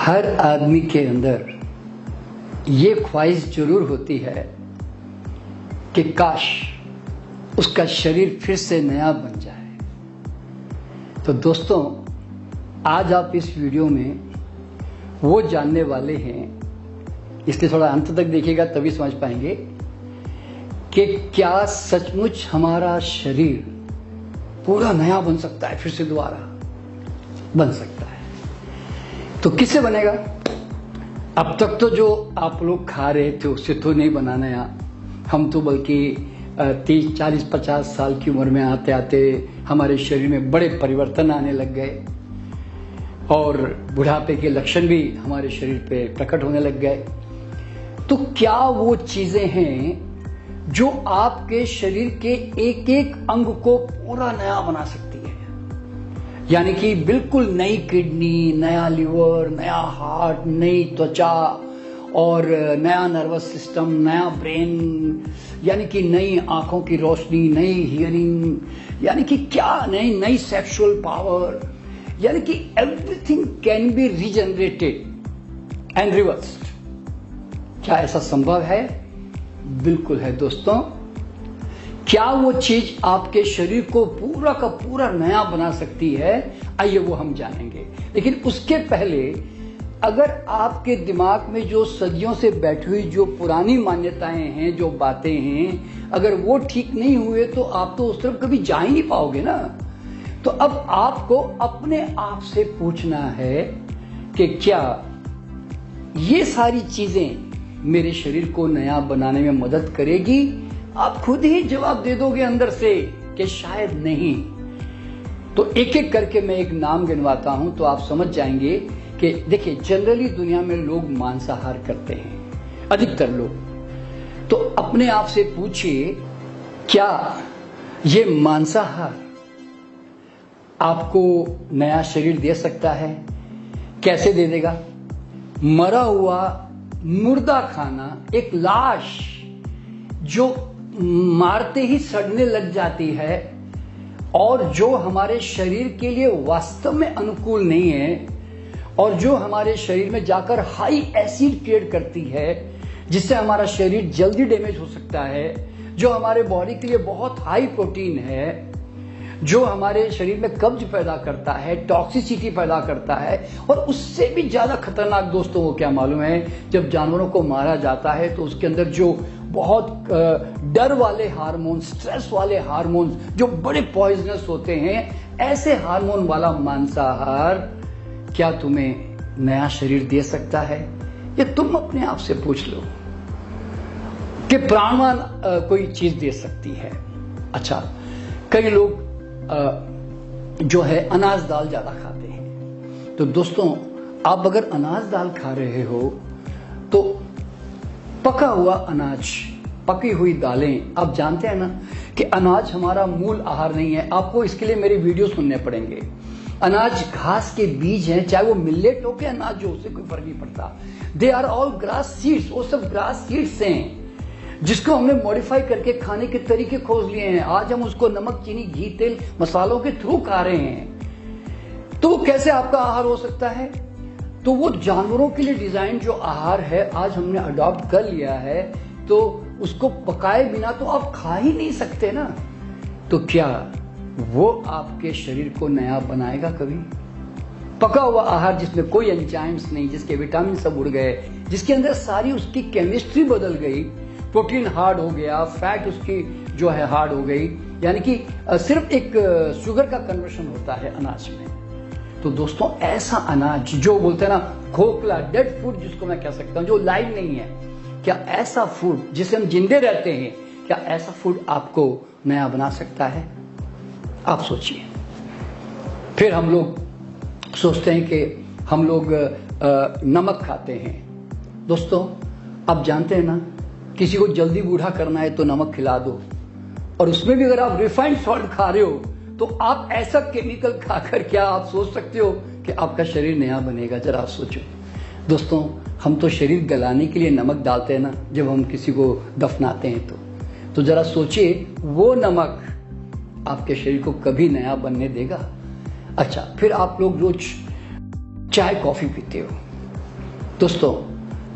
हर आदमी के अंदर ये ख्वाहिश जरूर होती है कि काश उसका शरीर फिर से नया बन जाए। तो दोस्तों, आज आप इस वीडियो में वो जानने वाले हैं, इसलिए थोड़ा अंत तक देखिएगा तभी समझ पाएंगे कि क्या सचमुच हमारा शरीर पूरा नया बन सकता है, फिर से दोबारा बन सकता है। तो किससे बनेगा? अब तक तो जो आप लोग खा रहे थे उससे तो नहीं बना नया। हम तो बल्कि 30, 40, 50 साल की उम्र में आते आते हमारे शरीर में बड़े परिवर्तन आने लग गए और बुढ़ापे के लक्षण भी हमारे शरीर पे प्रकट होने लग गए। तो क्या वो चीजें हैं जो आपके शरीर के एक एक अंग को पूरा नया बना सकती है? यानी कि बिल्कुल नई किडनी, नया लिवर, नया हार्ट, नई त्वचा और नया नर्वस सिस्टम, नया ब्रेन, यानी कि नई आंखों की रोशनी, नई हियरिंग, यानी कि क्या नई सेक्सुअल पावर, यानी कि everything can be regenerated and reversed. क्या ऐसा संभव है? बिल्कुल है दोस्तों। क्या वो चीज आपके शरीर को पूरा का पूरा नया बना सकती है? आइए वो हम जानेंगे। लेकिन उसके पहले अगर आपके दिमाग में जो सदियों से बैठी हुई जो पुरानी मान्यताएं हैं, जो बातें हैं, अगर वो ठीक नहीं हुए तो आप तो उस तरफ कभी जा ही नहीं पाओगे ना। तो अब आपको अपने आप से पूछना है कि क्या ये सारी चीजें मेरे शरीर को नया बनाने में मदद करेगी? आप खुद ही जवाब दे दोगे अंदर से कि शायद नहीं। तो एक एक करके मैं एक नाम गिनवाता हूं तो आप समझ जाएंगे कि देखिए, जनरली दुनिया में लोग मांसाहार करते हैं, अधिकतर लोग। तो अपने आप से पूछिए, क्या ये मांसाहार आपको नया शरीर दे सकता है? कैसे दे देगा? मरा हुआ मुर्दा खाना, एक लाश जो मारते ही सड़ने लग जाती है और जो हमारे शरीर के लिए वास्तव में अनुकूल नहीं है और जो हमारे शरीर में जाकर हाई एसिड क्रिएट करती है, जिससे हमारा शरीर जल्दी डैमेज हो सकता है, जो हमारे बॉडी के लिए बहुत हाई प्रोटीन है, जो हमारे शरीर में कब्ज पैदा करता है, टॉक्सिसिटी पैदा करता है। और उससे भी ज्यादा खतरनाक दोस्तों को क्या मालूम है, जब जानवरों को मारा जाता है तो उसके अंदर जो बहुत डर वाले हार्मोन्स, स्ट्रेस वाले हार्मोन्स जो बड़े पॉइजनस होते हैं, ऐसे हार्मोन वाला मांसाहार क्या तुम्हें नया शरीर दे सकता है? ये तुम अपने आप से पूछ लो कि प्राणवान कोई चीज दे सकती है। अच्छा, कई लोग जो है अनाज दाल ज्यादा खाते हैं। तो दोस्तों, आप अगर अनाज दाल खा रहे हो तो पका हुआ अनाज, पकी हुई दालें, आप जानते हैं ना कि अनाज हमारा मूल आहार नहीं है। आपको इसके लिए मेरे वीडियो सुनने पड़ेंगे। अनाज घास के बीज हैं, चाहे वो मिलेट हो के अनाज हो, उससे कोई फर्क नहीं पड़ता। They are all grass seeds, वो सब ग्रास सीड्स हैं जिसको हमने मॉडिफाई करके खाने के तरीके खोज लिए हैं। आज हम उसको नमक, चीनी, घी, तेल, मसालों के थ्रू खा रहे हैं। तो कैसे आपका आहार हो सकता है? तो वो जानवरों के लिए डिजाइन जो आहार है आज हमने अडॉप्ट कर लिया है, तो उसको पकाए बिना तो आप खा ही नहीं सकते ना। तो क्या वो आपके शरीर को नया बनाएगा कभी? पका हुआ आहार जिसमें कोई एंजाइम्स नहीं, जिसके विटामिन सब उड़ गए, जिसके अंदर सारी उसकी केमिस्ट्री बदल गई, प्रोटीन हार्ड हो गया, फैट उसकी जो है हार्ड हो गई, यानी कि सिर्फ एक शुगर का कन्वर्शन होता है अनाज में। तो दोस्तों, ऐसा अनाज जो बोलते हैं ना खोखला, डेड फूड जिसको मैं कह सकता हूं, जो लाइव नहीं है, क्या ऐसा फूड जिसे हम जिंदे रहते हैं, क्या ऐसा फूड आपको नया बना सकता है? आप सोचिए। फिर हम लोग सोचते हैं कि हम लोग नमक खाते हैं। दोस्तों, आप जानते हैं ना, किसी को जल्दी बूढ़ा करना है तो नमक खिला दो, और उसमें भी अगर आप रिफाइंड सॉल्ट खा रहे हो तो आप ऐसा केमिकल खाकर क्या आप सोच सकते हो कि आपका शरीर नया बनेगा? जरा आप सोचो। दोस्तों, हम तो शरीर गलाने के लिए नमक डालते हैं ना, जब हम किसी को दफनाते हैं तो जरा सोचिए, वो नमक आपके शरीर को कभी नया बनने देगा? अच्छा, फिर आप लोग रोज चाय कॉफी पीते हो, दोस्तों,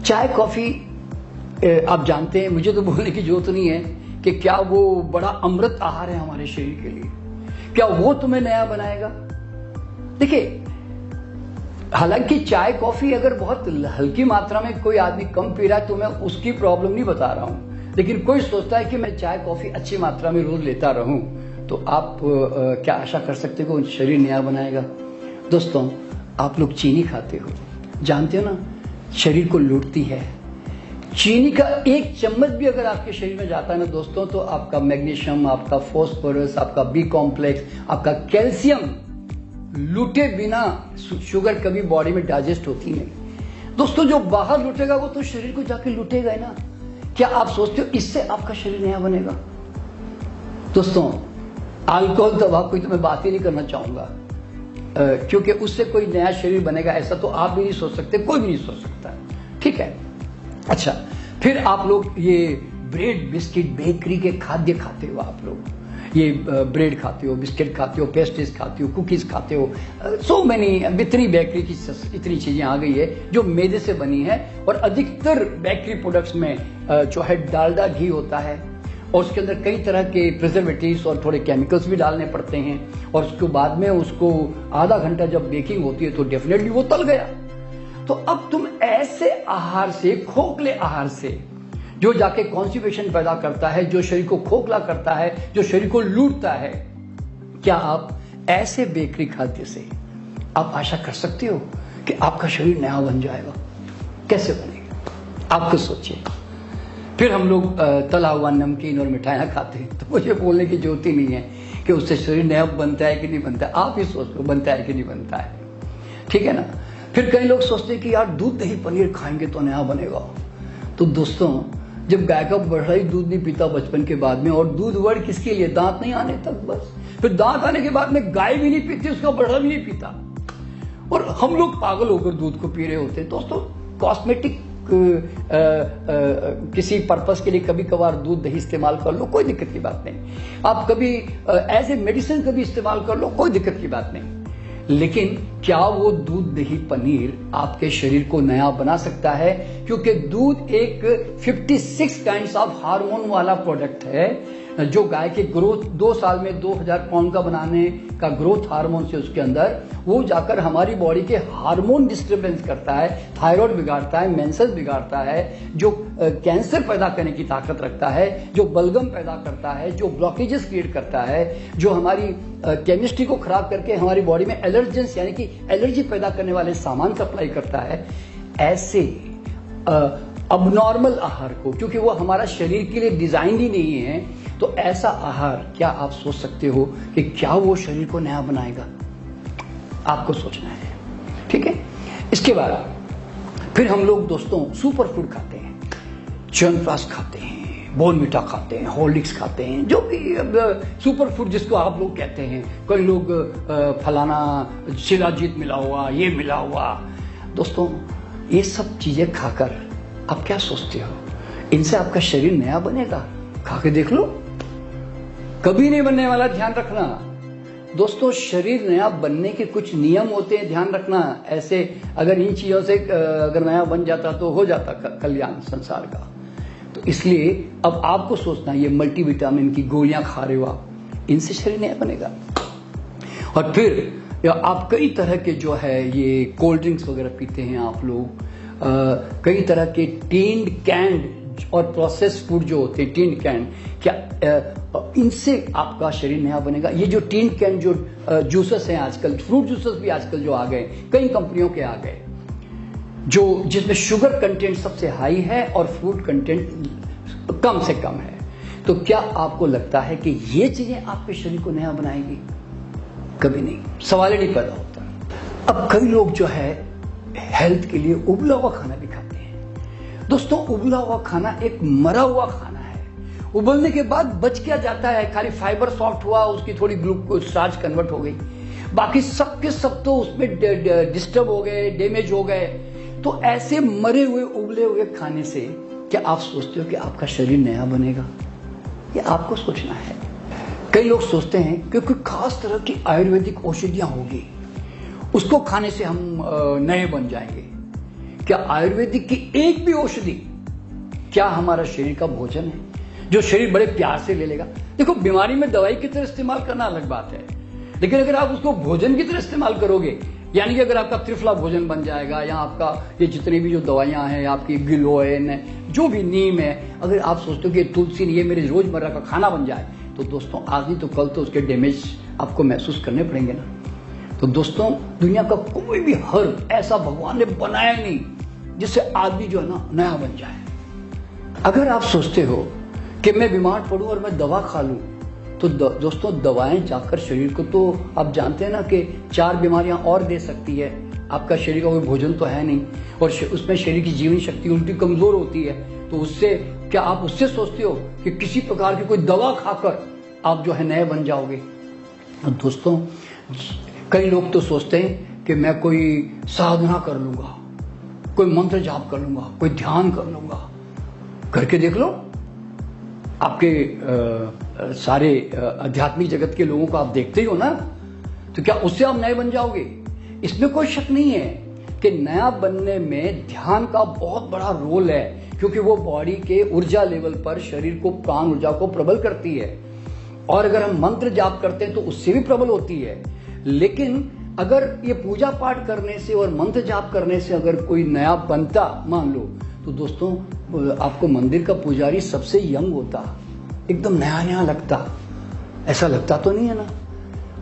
चाय कॉफी आप जानते हैं, मुझे तो बोलने की जरूरत नहीं है कि क्या वो बड़ा अमृत आहार है हमारे शरीर के लिए, क्या वो तुम्हें नया बनाएगा? देखिए, हालांकि चाय कॉफी अगर बहुत हल्की मात्रा में कोई आदमी कम पी रहा है तो मैं उसकी प्रॉब्लम नहीं बता रहा हूं, लेकिन कोई सोचता है कि मैं चाय कॉफी अच्छी मात्रा में रोज लेता रहूं, तो आप क्या आशा कर सकते हो कि शरीर नया बनाएगा? दोस्तों, आप लोग चीनी खाते हो, जानते हो ना, शरीर को लूटती है। चीनी का एक चम्मच भी अगर आपके शरीर में जाता है ना दोस्तों, तो आपका मैग्नीशियम, आपका फॉस्फोरस, आपका बी कॉम्प्लेक्स, आपका कैल्शियम लूटे बिना शुगर कभी बॉडी में डाइजेस्ट होती नहीं। दोस्तों, जो बाहर लूटेगा वो तो शरीर को जाके लूटेगा ही ना। क्या आप सोचते हो इससे आपका शरीर नया बनेगा? दोस्तों, अल्कोहल, तंबाकू की तो मैं बात ही नहीं करना चाहूंगा, क्योंकि उससे कोई नया शरीर बनेगा ऐसा तो आप भी नहीं सोच सकते, कोई भी नहीं सोच सकता। ठीक है, अच्छा, फिर आप लोग ये ब्रेड, बिस्किट, बेकरी के खाद्य खाते हो, आप लोग ये ब्रेड खाते हो, बिस्किट खाते हो, पेस्ट्रीज खाते हो, कुकीज खाते हो, सो मैनी, इतनी बेकरी की इतनी चीजें आ गई है जो मैदे से बनी है, और अधिकतर बेकरी प्रोडक्ट्स में जो है डालडा घी होता है, और उसके अंदर कई तरह के प्रिजर्वेटिव्स और थोड़े केमिकल्स भी डालने पड़ते हैं, और उसके बाद में उसको आधा घंटा जब बेकिंग होती है तो डेफिनेटली वो तल गया। तो अब तुम ऐसे आहार से, खोखले आहार से, जो जाके कॉन्स्टिपेशन पैदा करता है, जो शरीर को खोखला करता है, जो शरीर को लूटता है, क्या आप ऐसे बेकरी खाद्य से आप आशा कर सकते हो कि आपका शरीर नया बन जाएगा? कैसे बनेगा? आप खुद सोचिए। फिर हम लोग तला हुआ नमकीन और मिठाइयां खाते हैं, तो मुझे बोलने की जरूरत ही नहीं है कि उससे शरीर नया बनता है कि नहीं बनता है। आप ही सोच लो बनता है कि नहीं बनता है, ठीक है ना। फिर कई लोग सोचते हैं कि यार दूध दही पनीर खाएंगे तो नया बनेगा। तो दोस्तों, जब गाय का बछड़ा ही दूध नहीं पीता बचपन के बाद में, और दूध वर्ड किसके लिए? दांत नहीं आने तक, बस। फिर दांत आने के बाद में गाय भी नहीं पीती, उसका बछड़ा भी नहीं पीता, और हम लोग पागल होकर दूध को पी रहे होते हैं। दोस्तों, कॉस्मेटिक किसी पर्पस के लिए कभी कभार दूध दही इस्तेमाल कर लो, कोई दिक्कत की बात नहीं। आप कभी एज ए मेडिसिन कभी इस्तेमाल कर लो, कोई दिक्कत की बात नहीं। लेकिन क्या वो दूध दही पनीर आपके शरीर को नया बना सकता है? क्योंकि दूध एक 56 काइंड्स ऑफ हार्मोन वाला प्रोडक्ट है, जो गाय के ग्रोथ 2 साल में 2000 पाउंड का बनाने का ग्रोथ हार्मोन से उसके अंदर वो जाकर हमारी बॉडी के हार्मोन डिस्टर्बेंस करता है, थायराइड बिगाड़ता है, मेंसेस बिगाड़ता है, जो कैंसर पैदा करने की ताकत रखता है, जो बलगम पैदा करता है, जो ब्लॉकेजेस क्रिएट करता है, जो हमारी केमिस्ट्री को खराब करके हमारी बॉडी में एलर्जेंस यानी कि एलर्जी पैदा करने वाले सामान सप्लाई करता है। ऐसे अबनॉर्मल आहार को, क्योंकि वो हमारा शरीर के लिए डिजाइन ही नहीं है, तो ऐसा आहार क्या आप सोच सकते हो कि क्या वो शरीर को नया बनाएगा? आपको सोचना है, ठीक है। इसके बाद फिर हम लोग दोस्तों सुपर फूड खाते हैं, च्यवनप्राश खाते हैं, बोर्नविटा खाते हैं, हॉर्लिक्स खाते हैं, जो भी सुपर फूड जिसको आप लोग कहते हैं। कई लोग फलाना शिलाजीत मिला हुआ, ये मिला हुआ। दोस्तों, ये सब चीजें खाकर आप क्या सोचते हो इनसे आपका शरीर नया बनेगा? खा के देख लो, कभी नहीं बनने वाला, ध्यान रखना। दोस्तों, शरीर नया बनने के कुछ नियम होते हैं, ध्यान रखना। ऐसे अगर इन चीजों से अगर नया बन जाता तो हो जाता कल्याण संसार का। तो इसलिए अब आपको सोचना, ये मल्टीविटामिन की गोलियां खा रहे हो आप, इनसे शरीर नया बनेगा? और फिर आप कई तरह के जो है ये कोल्ड ड्रिंक्स वगैरह पीते हैं आप लोग, कई तरह के टीन्ड कैंड और प्रोसेस फूड जो होते हैं, टीन्ड कैंड, क्या इनसे आपका शरीर नया बनेगा? ये जो टीन्ड कैंड जो जूसेस हैं आजकल, फ्रूट जूसेस भी आजकल जो आ गए, कई कंपनियों के आ गए, जो जिसमें शुगर कंटेंट सबसे हाई है और फ्रूट कंटेंट कम से कम है, तो क्या आपको लगता है कि ये चीजें आपके शरीर को नया बनाएगी? कभी नहीं, सवाल ही नहीं पैदा होता। अब कई लोग जो है हेल्थ के लिए उबला हुआ खाना भी खाते हैं। दोस्तों, उबला हुआ खाना एक मरा हुआ खाना है। उबलने के बाद बच क्या जाता है? खाली फाइबर सॉफ्ट हुआ, उसकी थोड़ी ग्लूकोज स्टार्च कन्वर्ट हो गई, बाकी सब के सब तो उसमें डिस्टर्ब हो गए, डैमेज हो गए। तो ऐसे मरे हुए उबले हुए खाने से क्या आप सोचते हो कि आपका शरीर नया बनेगा? ये आपको सोचना है। कई लोग सोचते हैं कि कोई खास तरह की आयुर्वेदिक औषधियां होगी, उसको खाने से हम नए बन जाएंगे। क्या आयुर्वेदिक की एक भी औषधि क्या हमारा शरीर का भोजन है जो शरीर बड़े प्यार से ले लेगा? देखो, बीमारी में दवाई की तरह इस्तेमाल करना अलग बात है, लेकिन अगर आप उसको भोजन की तरह इस्तेमाल करोगे, यानी कि अगर आपका त्रिफला भोजन बन जाएगा, या आपका ये जितने भी जो दवाइयां हैं, आपकी गिलोयन है, जो भी नीम है, अगर आप सोचते हो कि तुलसी ये मेरे रोजमर्रा का खाना बन जाए, तो दोस्तों आज नहीं तो कल तो उसके डैमेज आपको महसूस करने पड़ेंगे ना। तो दोस्तों, दुनिया का कोई भी हर्ब ऐसा भगवान ने बनाया नहीं जिससे आदमी जो है ना नया बन जाए। अगर आप सोचते हो कि मैं बीमार पड़ूं और मैं दवा खा लूं, तो दोस्तों दवाएं जाकर शरीर को, तो आप जानते हैं ना कि 4 बीमारियां और दे सकती है। आपका शरीर का कोई भोजन तो है नहीं, और उसमें शरीर की जीवन शक्ति उल्टी कमजोर होती है, तो उससे क्या आप उससे सोचते हो कि किसी प्रकार की कोई दवा खाकर आप जो है नए बन जाओगे? दोस्तों, कई लोग तो सोचते हैं कि मैं कोई साधना कर लूंगा, कोई मंत्र जाप कर लूंगा, कोई ध्यान कर लूंगा। करके देख लो, आपके सारे आध्यात्मिक जगत के लोगों को आप देखते ही हो ना, तो क्या उससे आप नए बन जाओगे? इसमें कोई शक नहीं है कि नया बनने में ध्यान का बहुत बड़ा रोल है, क्योंकि वो बॉडी के ऊर्जा लेवल पर शरीर को, प्राण ऊर्जा को प्रबल करती है। और अगर हम मंत्र जाप करते हैं तो उससे भी प्रबल होती है। लेकिन अगर ये पूजा पाठ करने से और मंत्र जाप करने से अगर कोई नया बनता, मान लो, तो दोस्तों आपको मंदिर का पुजारी सबसे यंग होता, एकदम नया नया लगता। ऐसा लगता तो नहीं है ना।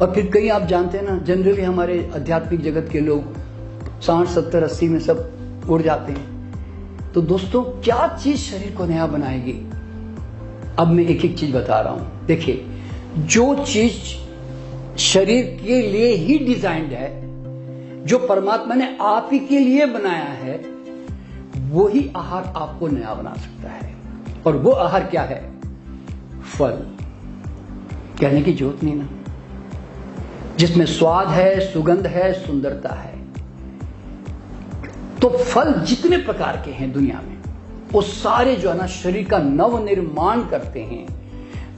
और फिर कई आप जानते हैं ना, जनरली हमारे आध्यात्मिक जगत के लोग 60, 70, 80 में सब उड़ जाते हैं। तो दोस्तों, क्या चीज शरीर को नया बनाएगी? अब मैं एक एक चीज बता रहा हूं। देखिए, जो चीज शरीर के लिए ही डिजाइंड है, जो परमात्मा ने आप ही के लिए बनाया है, वो ही आहार आपको नया बना सकता है। और वो आहार क्या है? फल। कहने की जरूरत नहीं ना, जिसमें स्वाद है, सुगंध है, सुंदरता है। तो फल जितने प्रकार के हैं दुनिया में, वो सारे जो है ना शरीर का नव निर्माण करते हैं।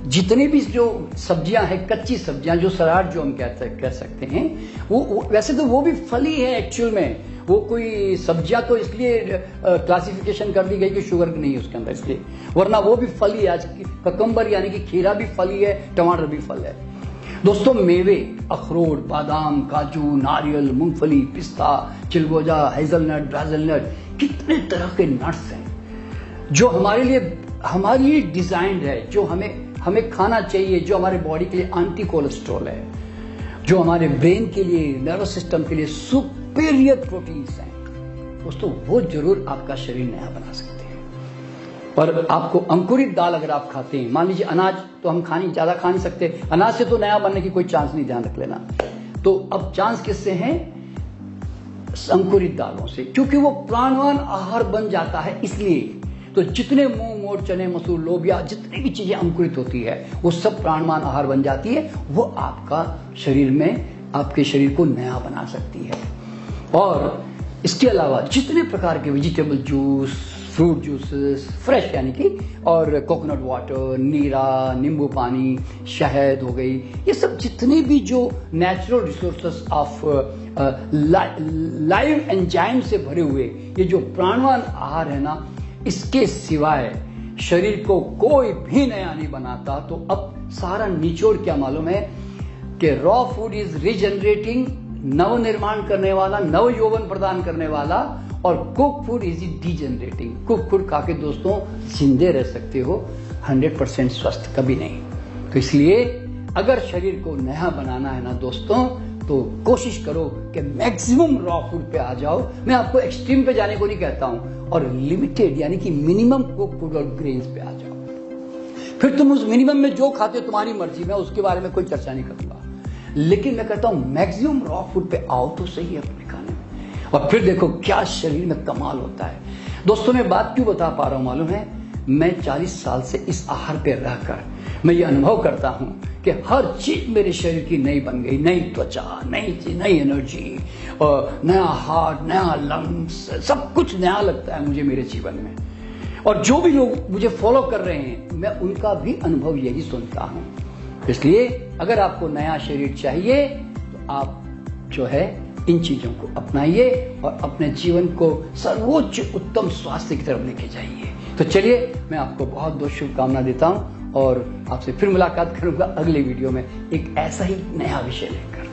जितने भी जो सब्जियां हैं, कच्ची सब्जियां, जो सलाद जो हम कह सकते हैं, वो वैसे तो वो भी फल ही है एक्चुअल में। वो कोई सब्जियां तो इसलिए क्लासिफिकेशन कर दी गई कि शुगर नहीं है उसके अंदर, इसलिए, वरना वो भी फल ही है। आज ककम्बर यानी कि खीरा भी फल ही है, टमाटर भी फल है। दोस्तों, मेवे, अखरोट, बादाम, काजू, नारियल, मूंगफली, पिस्ता, चिलगोजा, हेजलनट, ब्राज़लनट, कितने तरह के नट्स हैं जो हमारे लिए डिजाइंड है, जो हमें खाना चाहिए, जो हमारे बॉडी के लिए एंटी कोलेस्ट्रॉल है, जो हमारे ब्रेन के लिए, नर्वस सिस्टम के लिए सुपीरियर प्रोटीन्स हैं। दोस्तों, वो जरूर आपका शरीर नया बना सकते हैं। और आपको अंकुरित दाल अगर आप खाते हैं, मान लीजिए अनाज तो हम ज्यादा खा नहीं सकते, अनाज से तो नया बनने की कोई चांस नहीं, ध्यान रख लेना। तो अब चांस किससे है? अंकुरित दालों से, क्योंकि वो प्राणवान आहार बन जाता है। इसलिए तो जितने मूंग, मोठ, चने, मसूर, लोबिया, जितनी भी चीजें अंकुरित होती है, वो सब प्राणवान आहार बन जाती है। वो आपका शरीर में, आपके शरीर को नया बना सकती है। और इसके अलावा जितने प्रकार के vegetable juice, fruit juices, fresh यानी कि, और कोकोनट वाटर, नीरा, नींबू पानी, शहद हो गई, ये सब जितने भी जो natural resources of live enzyme से भरे हुए ये जो प्राणवान आहार है ना, इसके सिवाय शरीर को कोई भी नया नहीं बनाता। तो अब सारा निचोड़ क्या मालूम है कि रॉ फूड इज रीजनरेटिंग, नव निर्माण करने वाला, नव यौवन प्रदान करने वाला, और cook food is degenerating. Cook food खा के दोस्तों जिंदे रह सकते हो, 100% स्वस्थ कभी नहीं। तो इसलिए अगर शरीर को नया बनाना है ना दोस्तों, तो कोशिश करो कि मैक्सिमम रॉ फूड पे आ जाओ। मैं आपको एक्सट्रीम पे जाने को नहीं कहता हूं, और लिमिटेड यानी कि मिनिमम कुक फूड और ग्रेन्स पे आ जाओ। फिर तुम उस मिनिमम में जो खाते हो तुम्हारी मर्जी, मैं उसके बारे में कोई चर्चा नहीं करूंगा। लेकिन मैं कहता हूं मैक्सिमम रॉ फूड पे आओ तो सही है अपने खाने में, और फिर देखो क्या शरीर में कमाल होता है। दोस्तों, मैं बात क्यों बता पा रहा हूं मालूम है? मैं 40 साल से इस आहार पे रहकर मैं ये अनुभव करता हूं कि हर चीज मेरे शरीर की नई बन गई। नई त्वचा, नई एनर्जी, और नया हार्ट, नया लंग्स, सब कुछ नया लगता है मुझे मेरे जीवन में। और जो भी लोग मुझे फॉलो कर रहे हैं, मैं उनका भी अनुभव यही सुनता हूं। इसलिए अगर आपको नया शरीर चाहिए तो आप जो है इन चीजों को अपनाइए और अपने जीवन को सर्वोच्च उत्तम स्वास्थ्य की तरफ लेके जाइए। तो चलिए, मैं आपको बहुत बहुत शुभकामना देता हूं और आपसे फिर मुलाकात करूंगा अगले वीडियो में एक ऐसा ही नया विषय लेकर।